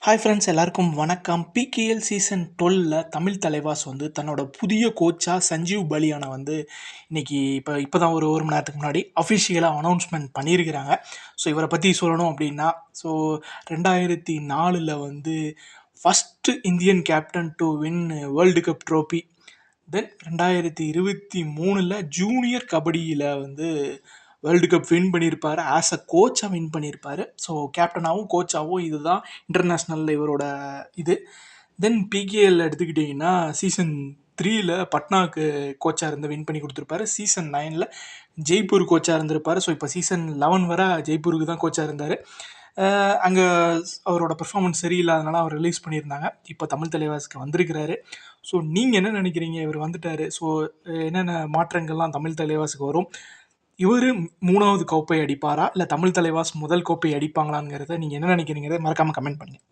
Hi friends, எல்லாருக்கும் வணக்கம். PKL season 12ல் Tamil Thalaivas வந்து தன்னோட புதிய கோச்சா சஞ்சீவ் பலியானை வந்து இன்னைக்கு இப்போ தான் ஒரு மணி நேரத்துக்கு முன்னாடி அஃபிஷியலாக அனௌன்ஸ்மெண்ட் பண்ணியிருக்கிறாங்க. ஸோ இவரை பற்றி சொல்லணும் அப்படின்னா, ஸோ 2004 வந்து first Indian captain to win world cup trophy. Then 2023 junior கபடியில் வந்து வேர்ல்டு கப் வின் பண்ணியிருப்பார். ஆஸ் அ கோச்சாக வின் பண்ணியிருப்பார். ஸோ கேப்டனாகவும் கோச்சாகவும் இதுதான் இன்டர்நேஷ்னலில் இவரோட இது. தென் பிகேஎல் எடுத்துக்கிட்டிங்கன்னா சீசன் 3ல் பட்னாவுக்கு கோச்சாக இருந்து வின் பண்ணி கொடுத்துருப்பாரு. சீசன் 9ல் ஜெய்ப்பூர் கோச்சாக இருந்திருப்பார். ஸோ இப்போ சீசன் 11 வரை ஜெய்ப்பூருக்கு தான் கோச்சாக இருந்தார். அங்கே அவரோட பெர்ஃபார்மன்ஸ் சரியில்லாதனால அவர் ரிலீஸ் பண்ணியிருந்தாங்க. இப்போ தமிழ் தலைவாஸ்க்கு வந்திருக்கிறாரு. ஸோ நீங்கள் என்ன நினைக்கிறீங்க? இவர் வந்துட்டார். ஸோ என்னென்ன மாற்றங்கள்லாம் தமிழ் தலைவாஸுக்கு வரும்? இவர் 3வது கோப்பை அடிப்பாரா, இல்லை தமிழ் தலைவாஸ் முதல் கோப்பை அடிப்பாங்களாங்கிறத நீங்கள் என்ன நினைக்கிறீங்கிறத மறக்காமல் கமெண்ட் பண்ணுங்கள்.